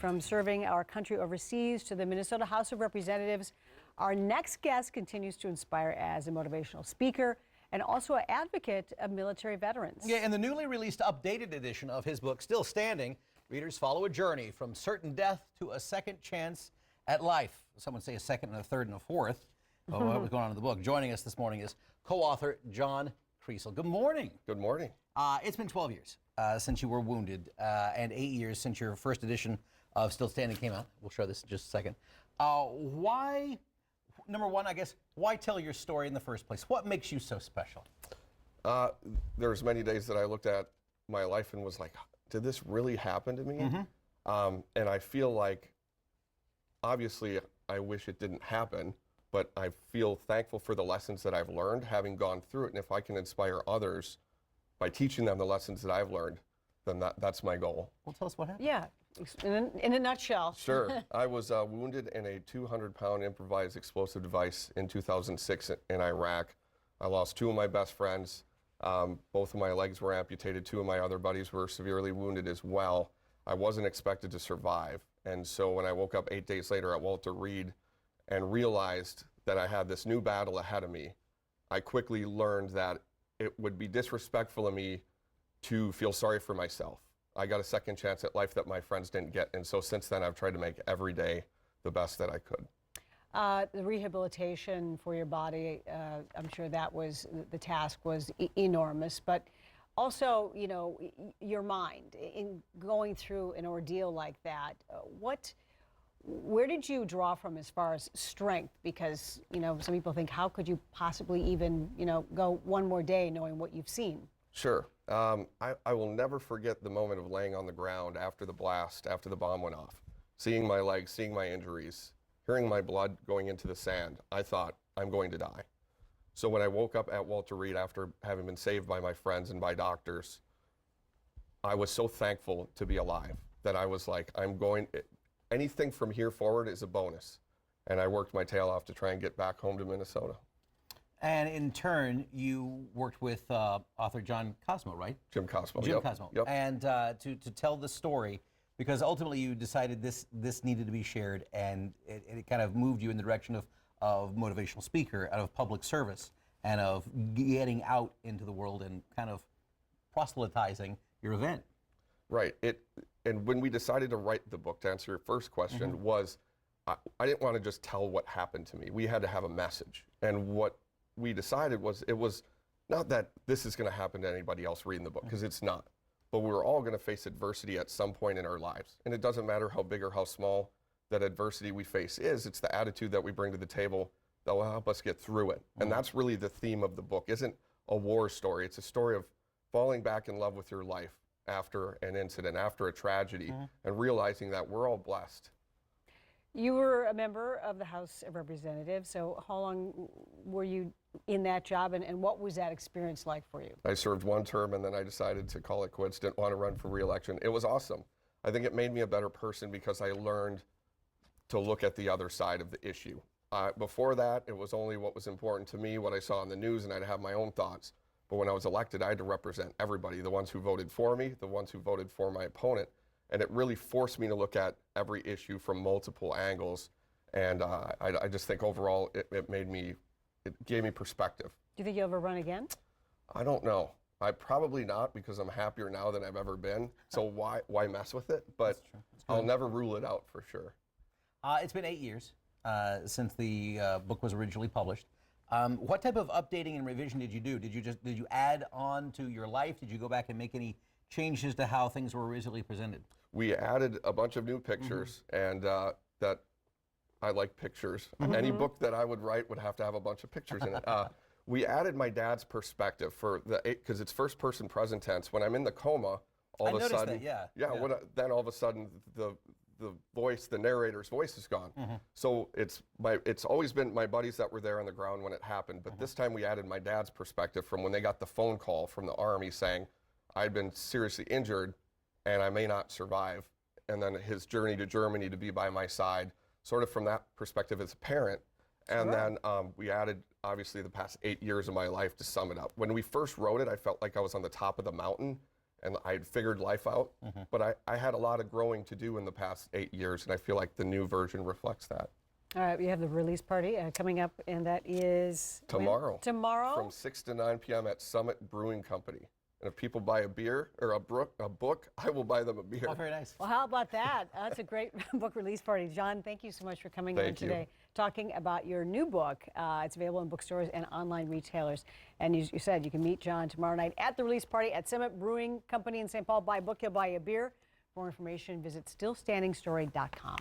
From serving our country overseas to the Minnesota House of Representatives, our next guest continues to inspire as a motivational speaker and also an advocate of military veterans. Yeah, in the newly released updated edition of his book, Still Standing, readers follow a journey from certain death to a second chance at life. Some would say a second and a third and a fourth. Well, what was going on in the book? Joining us this morning is co-author John Kriesel. Good morning. Good morning. It's been 12 years since you were wounded and 8 years since your first edition of Still Standing came out. We'll show this in just a second. Why, number one, I guess, why tell your story in the first place? What makes you so special? There's many days that I looked at my life and was like, did this really happen to me? And I feel like, obviously, I wish it didn't happen, but I feel thankful for the lessons that I've learned having gone through it. And if I can inspire others by teaching them the lessons that I've learned, then that's my goal. Well, tell us what happened. Yeah, in a nutshell. Sure. I was wounded in a 200-pound improvised explosive device in 2006 in Iraq. I lost two of my best friends. Both of my legs were amputated. Two of my other buddies were severely wounded as well. I wasn't expected to survive. And so when I woke up 8 days later at Walter Reed and realized that I had this new battle ahead of me, I quickly learned that it would be disrespectful of me to feel sorry for myself. I got a second chance at life that my friends didn't get. And so since then, I've tried to make every day the best that I could. The rehabilitation for your body, I'm sure that was, the task was enormous, but also, you know, your mind in going through an ordeal like that, where did you draw from as far as strength? Because, you know, some people think, how could you possibly even, you know, go one more day knowing what you've seen? Sure. I will never forget the moment of laying on the ground after the blast, after the bomb went off, seeing my legs, seeing my injuries, hearing my blood going into the sand. I thought, I'm going to die. So when I woke up at Walter Reed after having been saved by my friends and by doctors, I was so thankful to be alive that I was like, anything from here forward is a bonus. And I worked my tail off to try and get back home to Minnesota. And in turn, you worked with author John Cosmo, right? Jim Cosmo. Jim Cosmo. Yep. And to tell the story, because ultimately you decided this needed to be shared, and it kind of moved you in the direction of motivational speaker, out of public service, and of getting out into the world and kind of proselytizing your event. Right. And when we decided to write the book, to answer your first question, was I didn't want to just tell what happened to me. We had to have a message. And what we decided was, it was not that this is going to happen to anybody else reading the book, because it's not. But we're all going to face adversity at some point in our lives. And it doesn't matter how big or how small that adversity we face is, it's the attitude that we bring to the table that will help us get through it. And that's really the theme of the book. Isn't a war story. It's a story of falling back in love with your life after an incident, after a tragedy, and realizing that we're all blessed. You were a member of the House of Representatives, so how long were you in that job, and what was that experience like for you? I served one term and then I decided to call it quits, didn't want to run for re-election. It was awesome. I think it made me a better person because I learned to look at the other side of the issue. Before that, it was only what was important to me, what I saw on the news, and I'd have my own thoughts. But when I was elected, I had to represent everybody, the ones who voted for me, the ones who voted for my opponent. And it really forced me to look at every issue from multiple angles. And I just think overall it gave me perspective. Do you think you'll ever run again? I don't know. Probably not, because I'm happier now than I've ever been. So why mess with it? But I'll never rule it out for sure. It's been 8 years since the book was originally published. What type of updating and revision did you do? Did you add on to your life? Did you go back and make any changes to how things were originally presented? We added a bunch of new pictures, and that I like pictures. Any book that I would write would have to have a bunch of pictures in it. We added my dad's perspective because it's first person present tense. When I'm in the coma, all of a sudden, then all of a sudden the voice, the narrator's voice is gone. So it's always been my buddies that were there on the ground when it happened, but this time we added my dad's perspective from when they got the phone call from the Army saying I'd been seriously injured and I may not survive, and then his journey to Germany to be by my side, sort of from that perspective as a parent. And then we added, obviously, the past 8 years of my life to sum it up. When we first wrote it, I felt like I was on the top of the mountain, and I had figured life out, but I had a lot of growing to do in the past 8 years, and I feel like the new version reflects that. All right, we have the release party coming up, and that is Tomorrow. Tomorrow? From 6 to 9 p.m. at Summit Brewing Company. And if people buy a beer or a book, I will buy them a beer. Oh, very nice. Well, how about that? That's a great book release party. John, thank you so much for coming in today, talking about your new book. It's available in bookstores and online retailers. And you said you can meet John tomorrow night at the release party at Summit Brewing Company in St. Paul. Buy a book, you'll buy a beer. For more information, visit stillstandingstory.com.